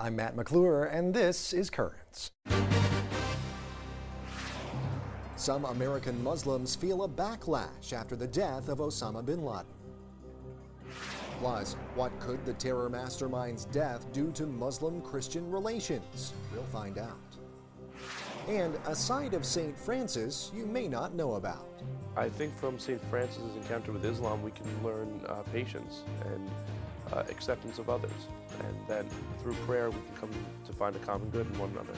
I'm Matt McClure, and this is Currents. Some American Muslims feel a backlash after the death of Osama bin Laden. Plus, what could the terror mastermind's death do to Muslim-Christian relations? We'll find out. And a side of St. Francis you may not know about. I think from St. Francis's encounter with Islam, we can learn patience and acceptance of others. And then through prayer, we can come to find a common good in one another.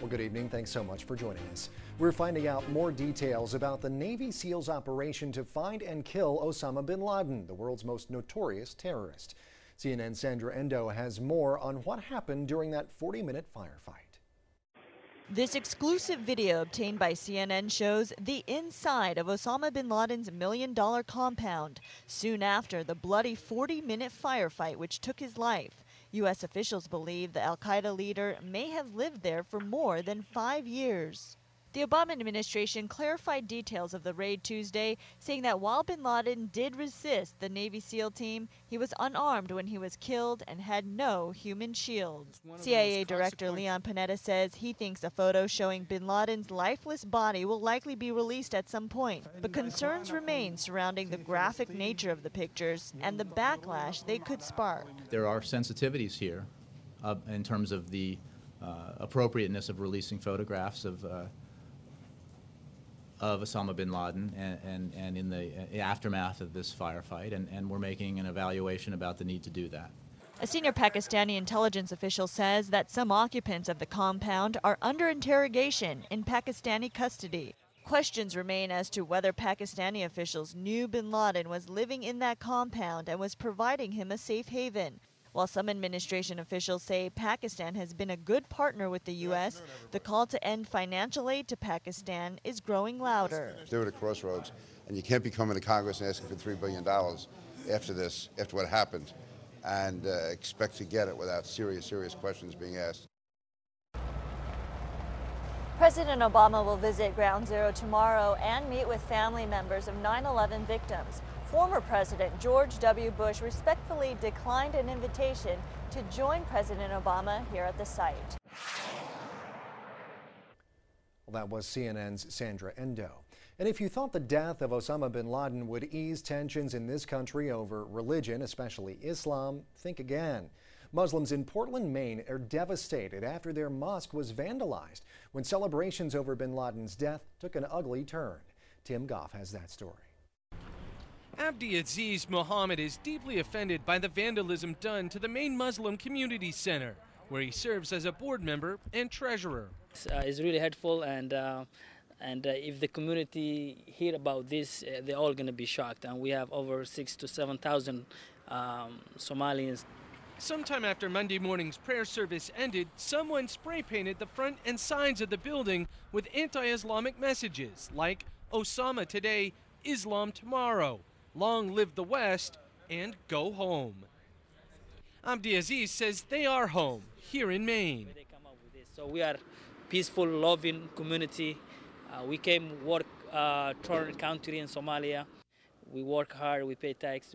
Well, good evening. Thanks so much for joining us. We're finding out more details about the Navy SEALs operation to find and kill Osama bin Laden, the world's most notorious terrorist. CNN's Sandra Endo has more on what happened during that 40-minute firefight. This exclusive video obtained by CNN shows the inside of Osama bin Laden's $1 million compound soon after the bloody 40-minute firefight which took his life. U.S. officials believe the al-Qaeda leader may have lived there for more than 5 years. The Obama administration clarified details of the raid Tuesday, saying that while bin Laden did resist the Navy SEAL team, he was unarmed when he was killed and had no human shield. CIA Director Leon Panetta says he thinks a photo showing bin Laden's lifeless body will likely be released at some point, but concerns remain surrounding the graphic nature of the pictures and the backlash they could spark. There are sensitivities here in terms of the appropriateness of releasing photographs of Osama bin Laden and in the aftermath of this firefight, and we're making an evaluation about the need to do that. A senior Pakistani intelligence official says that some occupants of the compound are under interrogation in Pakistani custody. Questions remain as to whether Pakistani officials knew bin Laden was living in that compound and was providing him a safe haven. While some administration officials say Pakistan has been a good partner with the U.S., the call to end financial aid to Pakistan is growing louder. They're at a crossroads, and you can't be coming to Congress and asking for $3 billion after this, after what happened, and expect to get it without serious questions being asked. President Obama will visit Ground Zero tomorrow and meet with family members of 9/11 victims. Former President George W. Bush respectfully declined an invitation to join President Obama here at the site. Well, that was CNN's Sandra Endo. And if you thought the death of Osama bin Laden would ease tensions in this country over religion, especially Islam, think again. Muslims in Portland, Maine are devastated after their mosque was vandalized when celebrations over bin Laden's death took an ugly turn. Tim Goff has that story. Abdiaziz Mohammed is deeply offended by the vandalism done to the Maine Muslim Community Center, where he serves as a board member and treasurer. It's really hurtful, and if the community hear about this, they're all going to be shocked. And we have over 6,000 to 7,000 Somalians. Sometime after Monday morning's prayer service ended, someone spray painted the front and sides of the building with anti-Islamic messages like Osama today, Islam tomorrow. Long live the West, and go home. Abdiaziz says they are home, here in Maine. So we are peaceful, loving community. We came work Torrent country in Somalia. We work hard, we pay tax,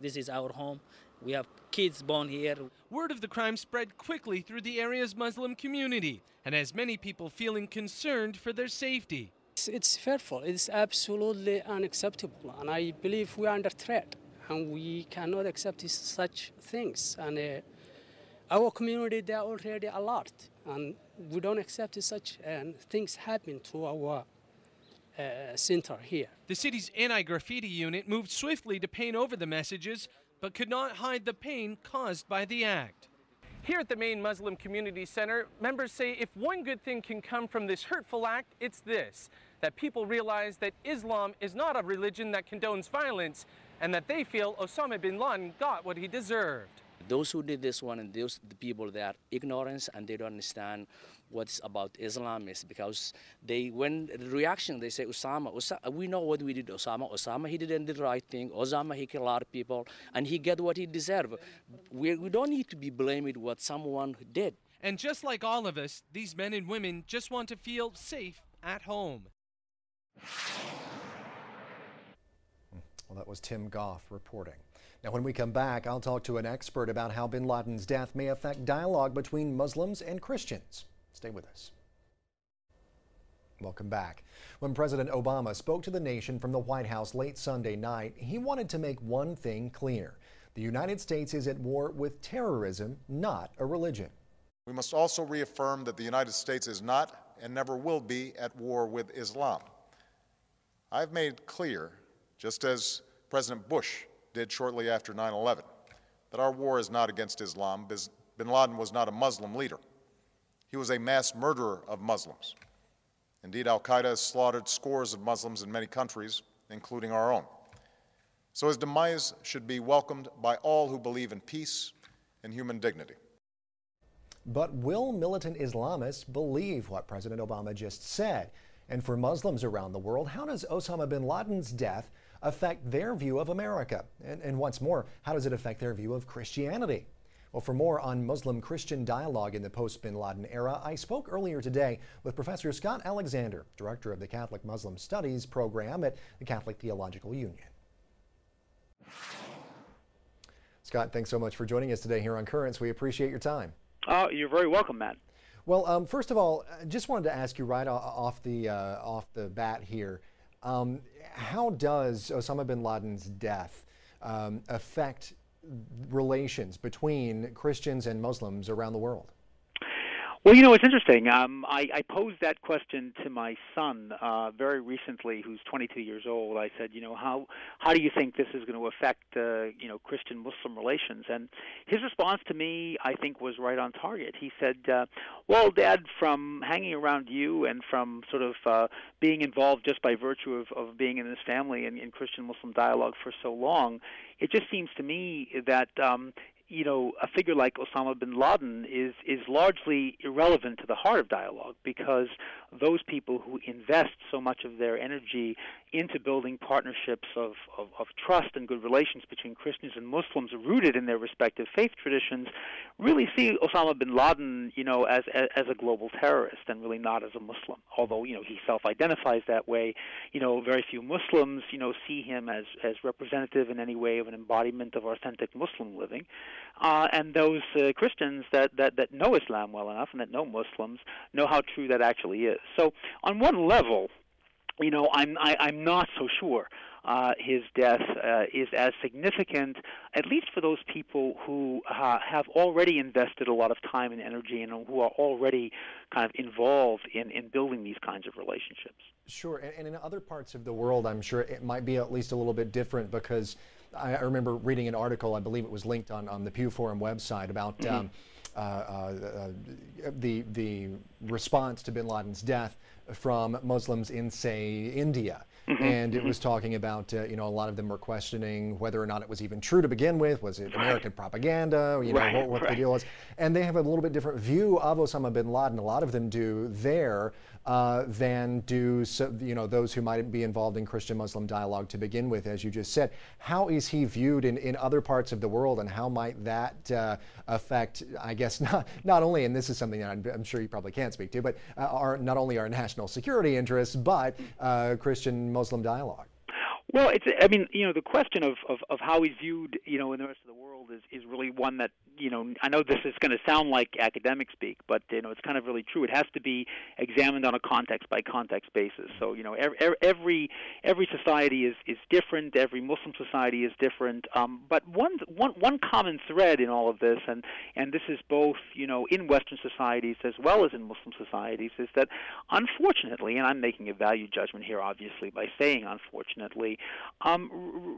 this is our home. We have kids born here. Word of the crime spread quickly through the area's Muslim community and has many people feeling concerned for their safety. It's fearful. It's absolutely unacceptable, and I believe we are under threat, and we cannot accept such things. And our community, they are already alert, and we don't accept such things happen to our center here. The city's anti-graffiti unit moved swiftly to paint over the messages, but could not hide the pain caused by the act. Here at the Maine Muslim Community Center, members say if one good thing can come from this hurtful act, it's this, that people realize that Islam is not a religion that condones violence, and that they feel Osama bin Laden got what he deserved. Those who did this one, and those the people that are ignorant and they don't understand what's about Islam is, because when the reaction, they say Osama, we know what we did to Osama, he didn't do the right thing, Osama, he killed a lot of people, and he get what he deserved. We don't need to be blamed what someone did. And just like all of us, these men and women just want to feel safe at home. Well, that was Tim Goff reporting. Now, when we come back, I'll talk to an expert about how bin Laden's death may affect dialogue between Muslims and Christians. Stay with us. Welcome back. When President Obama spoke to the nation from the White House late Sunday night, he wanted to make one thing clear. The United States is at war with terrorism, not a religion. We must also reaffirm that the United States is not and never will be at war with Islam. I've made clear, just as President Bush did shortly after 9/11, that our war is not against Islam. Bin Laden was not a Muslim leader. He was a mass murderer of Muslims. Indeed, al-Qaeda has slaughtered scores of Muslims in many countries, including our own. So his demise should be welcomed by all who believe in peace and human dignity. But will militant Islamists believe what President Obama just said? And for Muslims around the world, how does Osama bin Laden's death affect their view of America? And what's more, how does it affect their view of Christianity? Well, for more on Muslim-Christian dialogue in the post-bin Laden era, I spoke earlier today with Professor Scott Alexander, director of the Catholic Muslim Studies program at the Catholic Theological Union. Scott, thanks so much for joining us today here on Currents. We appreciate your time. Oh, you're very welcome, Matt. Well, first of all, I just wanted to ask you right off the bat here, how does Osama bin Laden's death affect relations between Christians and Muslims around the world? Well, it's interesting. I posed that question to my son very recently, who's 22 years old. I said, how do you think this is going to affect, Christian-Muslim relations? And his response to me, I think, was right on target. He said, well, Dad, from hanging around you and from sort of being involved just by virtue of being in this family and in Christian-Muslim dialogue for so long, it just seems to me that a figure like Osama bin Laden is largely irrelevant to the heart of dialogue, because those people who invest so much of their energy into building partnerships of trust and good relations between Christians and Muslims rooted in their respective faith traditions really see Osama bin Laden, as a global terrorist and really not as a Muslim. Although, he self-identifies that way, very few Muslims, see him as representative in any way of an embodiment of authentic Muslim living. And those Christians that know Islam well enough and that know Muslims know how true that actually is. So on one level, I'm not so sure his death is as significant, at least for those people who have already invested a lot of time and energy and who are already kind of involved in building these kinds of relationships. Sure, and in other parts of the world, I'm sure it might be at least a little bit different, because I remember reading an article, I believe it was linked on the Pew Forum website, about the response to bin Laden's death from Muslims in, say, India. And it was talking about, a lot of them were questioning whether or not it was even true to begin with. Was it American propaganda? What the deal was. And they have a little bit different view of Osama bin Laden. A lot of them do there than do those who might be involved in Christian-Muslim dialogue to begin with, as you just said. How is he viewed in other parts of the world, and how might that affect, I guess, not only, and this is something that I'm sure you probably can't speak to, but not only our national security interests, but Christian-Muslim dialogue? Well, the question of how he's viewed, in the rest of the world is really one that, I know this is going to sound like academic speak, but, it's kind of really true. It has to be examined on a context-by-context basis. So, every society is different. Every Muslim society is different. But one common thread in all of this, and this is both, in Western societies as well as in Muslim societies, is that unfortunately, and I'm making a value judgment here, obviously, by saying unfortunately,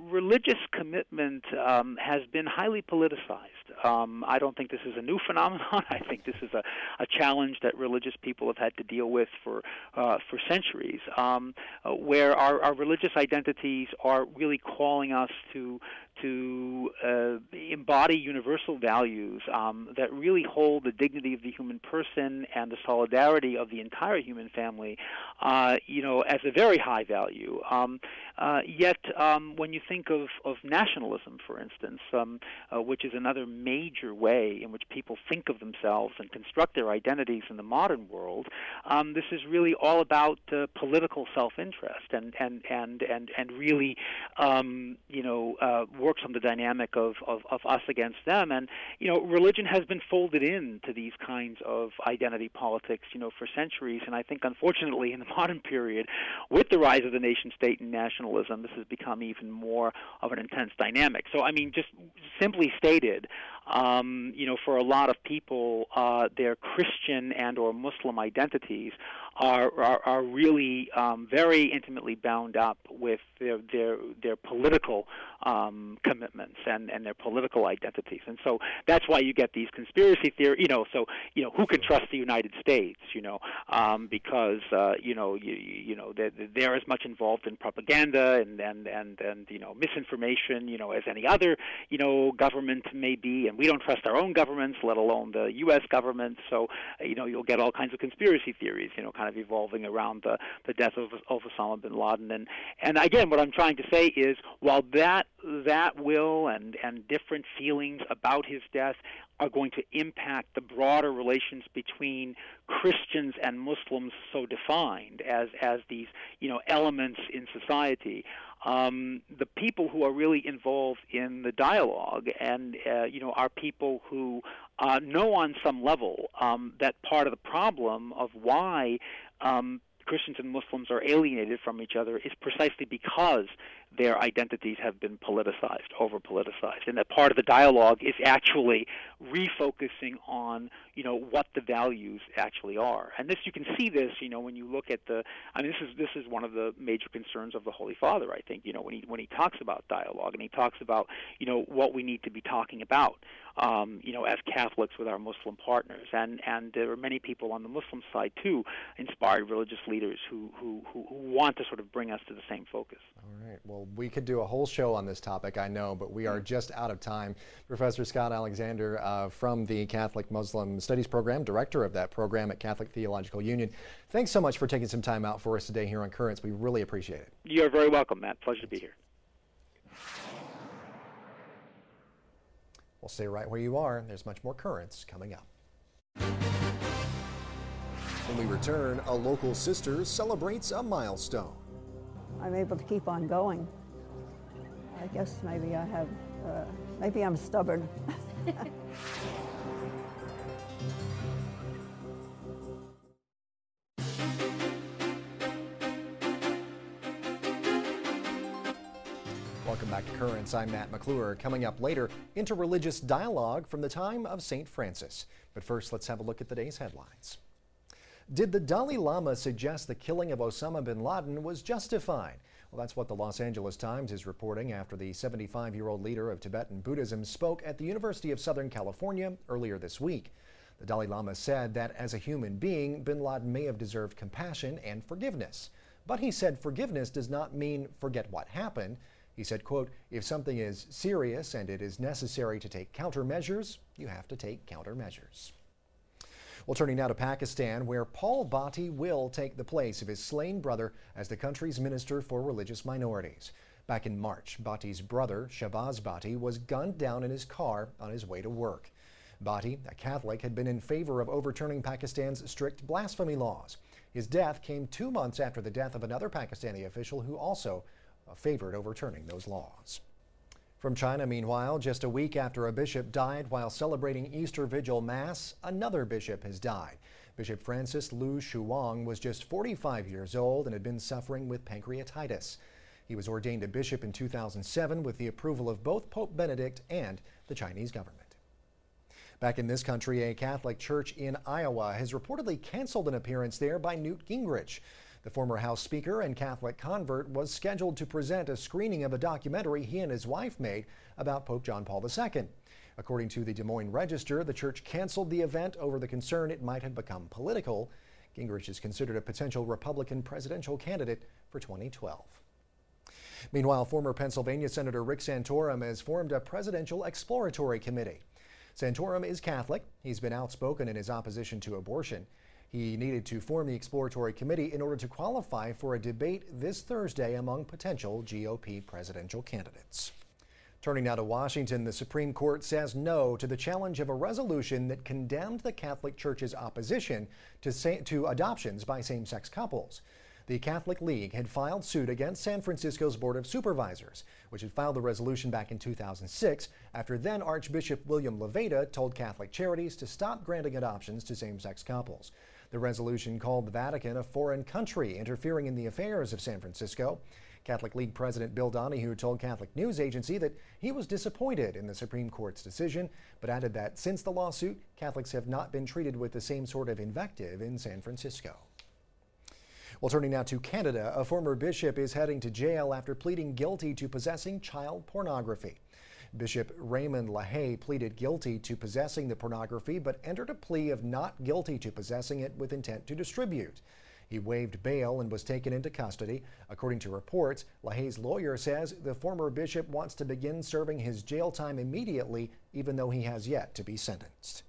religious commitment has been highly politicized. I don't think this is a new phenomenon. I think this is a challenge that religious people have had to deal with for centuries, where our religious identities are really calling us to embody universal values that really hold the dignity of the human person and the solidarity of the entire human family, as a very high value. Yet, when you think of nationalism, for instance, which is another major way in which people think of themselves and construct their identities in the modern world, this is really all about political self-interest and really, works on the dynamic of us against them. And, religion has been folded into these kinds of identity politics, for centuries. And I think, unfortunately, in the modern period, with the rise of the nation state and nationalism, this has become even more of an intense dynamic. So, I mean, just simply stated, for a lot of people, their Christian and or Muslim identities are really very intimately bound up with their political commitments and their political identities. And so that's why you get these conspiracy theories, so, who can trust the United States, because, they're as much involved in propaganda and misinformation, as any other, government may be, and we don't trust our own governments, let alone the U.S. government. So, you'll get all kinds of conspiracy theories, kind of evolving around the death of Osama bin Laden. And again, what I'm trying to say is, while that will and different feelings about his death are going to impact the broader relations between Christians and Muslims, so defined as these elements in society, the people who are really involved in the dialogue and are people who know on some level that part of the problem of why Christians and Muslims are alienated from each other is precisely because their identities have been politicized, over-politicized, and that part of the dialogue is actually refocusing on, what the values actually are. And this, you can see this, when you look at this is one of the major concerns of the Holy Father, I think, when he talks about dialogue and he talks about, what we need to be talking about, as Catholics with our Muslim partners. And there are many people on the Muslim side, too, inspired religious leaders who want to sort of bring us to the same focus. All right. Well, we could do a whole show on this topic, I know, but we are just out of time. Professor Scott Alexander from the Catholic Muslim Studies Program, director of that program at Catholic Theological Union. Thanks so much for taking some time out for us today here on Currents. We really appreciate it. You're very welcome, Matt. Pleasure to be here. Well, stay right where you are. There's much more Currents coming up. When we return, a local sister celebrates a milestone. I'm able to keep on going. I guess maybe maybe I'm stubborn. Welcome back to Currents. I'm Matt McClure. Coming up later, interreligious dialogue from the time of St. Francis. But first, let's have a look at the day's headlines. Did the Dalai Lama suggest the killing of Osama bin Laden was justified? Well, that's what the Los Angeles Times is reporting after the 75-year-old leader of Tibetan Buddhism spoke at the University of Southern California earlier this week. The Dalai Lama said that as a human being, bin Laden may have deserved compassion and forgiveness. But he said forgiveness does not mean forget what happened. He said, quote, if something is serious and it is necessary to take countermeasures, you have to take countermeasures. Well, turning now to Pakistan, where Paul Bhatti will take the place of his slain brother as the country's minister for religious minorities. Back in March, Bhatti's brother, Shahbaz Bhatti, was gunned down in his car on his way to work. Bhatti, a Catholic, had been in favor of overturning Pakistan's strict blasphemy laws. His death came 2 months after the death of another Pakistani official who also favored overturning those laws. From China, meanwhile, just a week after a bishop died while celebrating Easter Vigil Mass, another bishop has died. Bishop Francis Lu Shuang was just 45 years old and had been suffering with pancreatitis. He was ordained a bishop in 2007 with the approval of both Pope Benedict and the Chinese government. Back in this country, a Catholic church in Iowa has reportedly canceled an appearance there by Newt Gingrich. The former House Speaker and Catholic convert was scheduled to present a screening of a documentary he and his wife made about Pope John Paul II. According to the Des Moines Register, the church canceled the event over the concern it might have become political. Gingrich is considered a potential Republican presidential candidate for 2012. Meanwhile, former Pennsylvania Senator Rick Santorum has formed a presidential exploratory committee. Santorum is Catholic. He's been outspoken in his opposition to abortion. He needed to form the exploratory committee in order to qualify for a debate this Thursday among potential GOP presidential candidates. Turning now to Washington, the Supreme Court says no to the challenge of a resolution that condemned the Catholic Church's opposition to adoptions by same-sex couples. The Catholic League had filed suit against San Francisco's Board of Supervisors, which had filed the resolution back in 2006 after then Archbishop William Levada told Catholic charities to stop granting adoptions to same-sex couples. The resolution called the Vatican a foreign country interfering in the affairs of San Francisco. Catholic League President Bill Donahue told Catholic News Agency that he was disappointed in the Supreme Court's decision, but added that since the lawsuit, Catholics have not been treated with the same sort of invective in San Francisco. Well, turning now to Canada, a former bishop is heading to jail after pleading guilty to possessing child pornography. Bishop Raymond LaHaye pleaded guilty to possessing the pornography, but entered a plea of not guilty to possessing it with intent to distribute. He waived bail and was taken into custody. According to reports, LaHaye's lawyer says the former bishop wants to begin serving his jail time immediately, even though he has yet to be sentenced.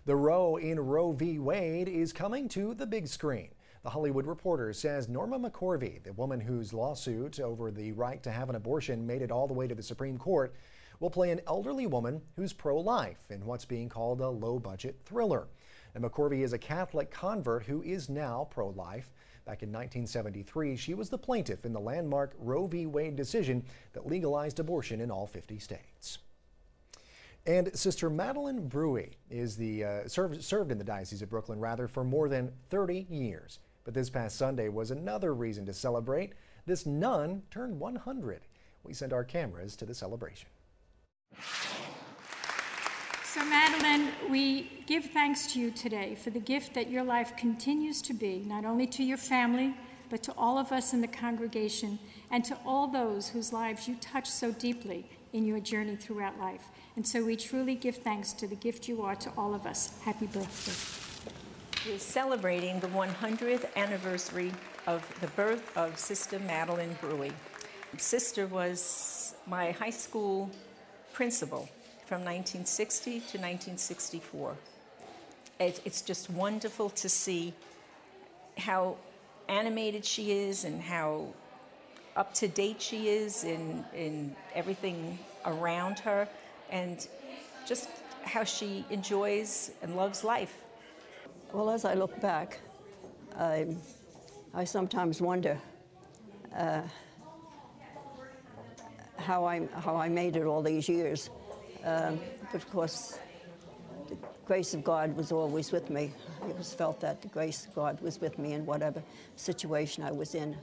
The Roe in Roe v. Wade is coming to the big screen. The Hollywood Reporter says Norma McCorvey, the woman whose lawsuit over the right to have an abortion made it all the way to the Supreme Court, will play an elderly woman who's pro-life in what's being called a low-budget thriller. And McCorvey is a Catholic convert who is now pro-life. Back in 1973, she was the plaintiff in the landmark Roe v. Wade decision that legalized abortion in all 50 states. And Sister Madeleine Bruey is served in the Diocese of Brooklyn for more than 30 years. But this past Sunday was another reason to celebrate. This nun turned 100. We sent our cameras to the celebration. So Madeleine, we give thanks to you today for the gift that your life continues to be, not only to your family, but to all of us in the congregation and to all those whose lives you touch so deeply in your journey throughout life. And so we truly give thanks to the gift you are to all of us. Happy birthday. We're celebrating the 100th anniversary of the birth of Sister Madeleine Bruey. Sister was my high school principal from 1960 to 1964. It's just wonderful to see how animated she is and how up to date she is in everything around her, and just how she enjoys and loves life. Well, as I look back, I sometimes wonder how I made it all these years. But of course, the grace of God was always with me. I always felt that the grace of God was with me in whatever situation I was in.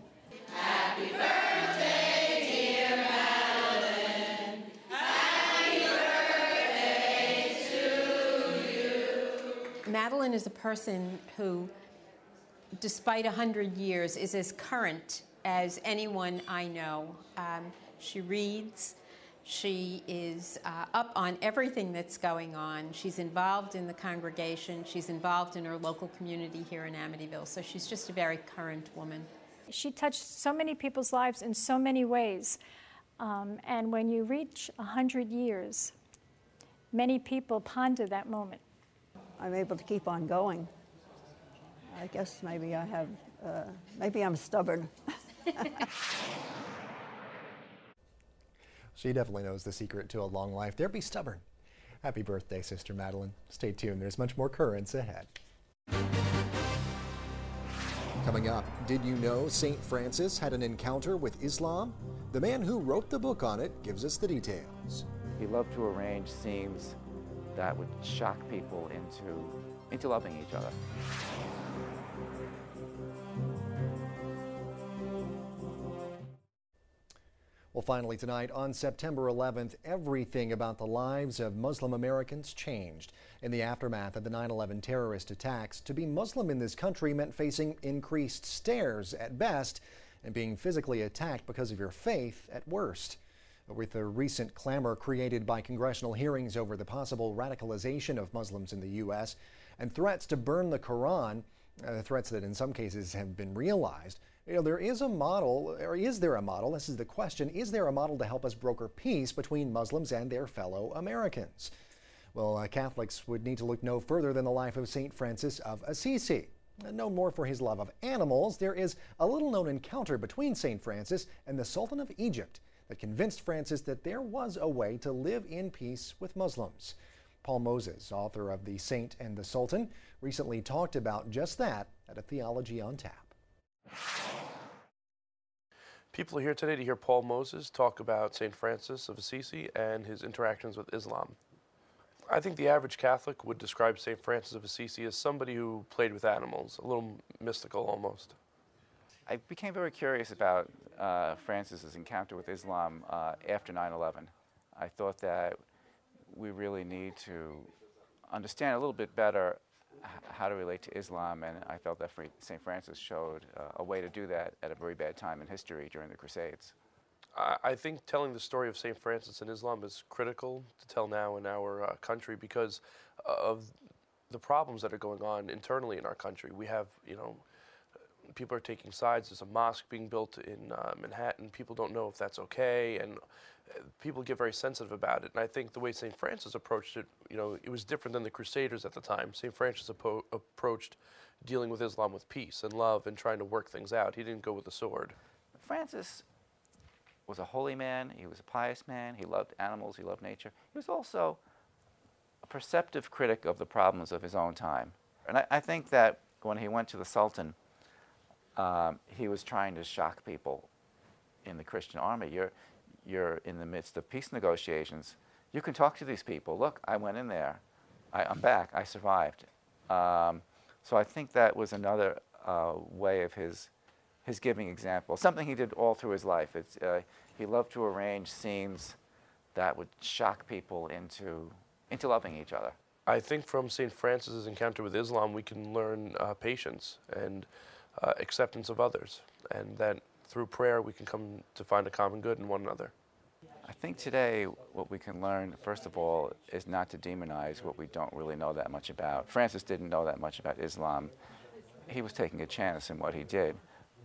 Happy birthday, dear Madeleine. Happy birthday to you. Madeleine is a person who, despite 100 years, is as current as anyone I know. She reads. She is up on everything that's going on. She's involved in the congregation. She's involved in her local community here in Amityville. So she's just a very current woman. She touched so many people's lives in so many ways. And when you reach 100 years, many people ponder that moment. I'm able to keep on going. I guess maybe maybe I'm stubborn. She definitely knows the secret to a long life. There, be stubborn. Happy birthday, Sister Madeleine. Stay tuned. There's much more currents ahead. Coming up, did you know St. Francis had an encounter with Islam? The man who wrote the book on it gives us the details. He loved to arrange scenes that would shock people into loving each other. Well, finally tonight, on September 11th, everything about the lives of Muslim Americans changed. In the aftermath of the 9/11 terrorist attacks, to be Muslim in this country meant facing increased stares at best and being physically attacked because of your faith at worst. With the recent clamor created by congressional hearings over the possible radicalization of Muslims in the U.S. and threats to burn the Quran, threats that in some cases have been realized, there is a model, or is there a model? This is the question. Is there a model to help us broker peace between Muslims and their fellow Americans? Well, Catholics would need to look no further than the life of St. Francis of Assisi. Known more for his love of animals, there is a little-known encounter between St. Francis and the Sultan of Egypt that convinced Francis that there was a way to live in peace with Muslims. Paul Moses, author of The Saint and the Sultan, recently talked about just that at a Theology on Tap. People are here today to hear Paul Moses talk about St. Francis of Assisi and his interactions with Islam. I think the average Catholic would describe St. Francis of Assisi as somebody who played with animals, a little mystical almost. I became very curious about Francis's encounter with Islam after 9/11. I thought that we really need to understand a little bit better how to relate to Islam, and I felt that St. Francis showed a way to do that at a very bad time in history during the Crusades. I think telling the story of St. Francis and Islam is critical to tell now in our country because of the problems that are going on internally in our country. We have, people are taking sides. There's a mosque being built in Manhattan. People don't know if that's okay, and people get very sensitive about it. And I think the way St. Francis approached it, it was different than the Crusaders at the time. St. Francis approached dealing with Islam with peace and love and trying to work things out. He didn't go with the sword. Francis was a holy man. He was a pious man. He loved animals. He loved nature. He was also a perceptive critic of the problems of his own time. And I think that when he went to the Sultan, he was trying to shock people in the Christian army. You're in the midst of peace negotiations. You can talk to these people. Look, I went in there. I'm back. I survived. So I think that was another way of his giving example, something he did all through his life. He loved to arrange scenes that would shock people into loving each other. I think from St. Francis's encounter with Islam, we can learn patience and acceptance of others, and that through prayer we can come to find a common good in one another. I think today what we can learn, first of all, is not to demonize what we don't really know that much about. Francis didn't know that much about Islam. He was taking a chance in what he did,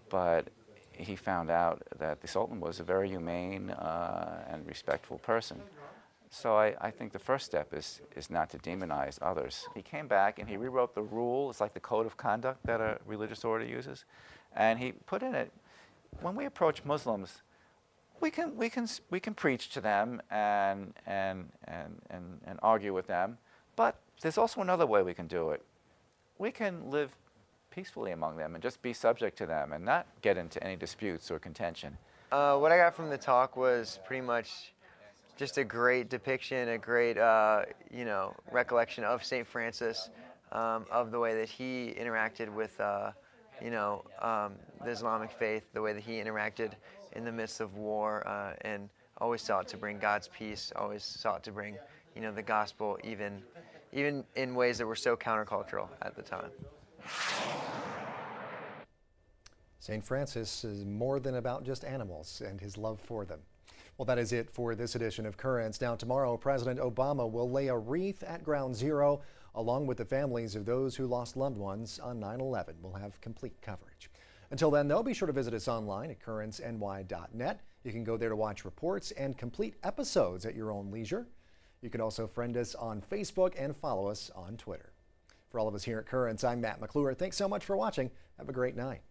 but he found out that the Sultan was a very humane and respectful person. So I think the first step is not to demonize others. He came back and he rewrote the rule. It's like the code of conduct that a religious order uses. And he put in it, when we approach Muslims, we can preach to them and argue with them, but there's also another way we can do it. We can live peacefully among them and just be subject to them and not get into any disputes or contention. What I got from the talk was pretty much just a great depiction, a great recollection of St. Francis, of the way that he interacted with the Islamic faith, the way that he interacted in the midst of war, and always sought to bring God's peace, always sought to bring the gospel, even in ways that were so countercultural at the time. St. Francis is more than about just animals and his love for them. Well, that is it for this edition of Currents. Now, tomorrow, President Obama will lay a wreath at Ground Zero along with the families of those who lost loved ones on 9/11. We'll have complete coverage. Until then, though, be sure to visit us online at currentsny.net. You can go there to watch reports and complete episodes at your own leisure. You can also friend us on Facebook and follow us on Twitter. For all of us here at Currents, I'm Matt McClure. Thanks so much for watching. Have a great night.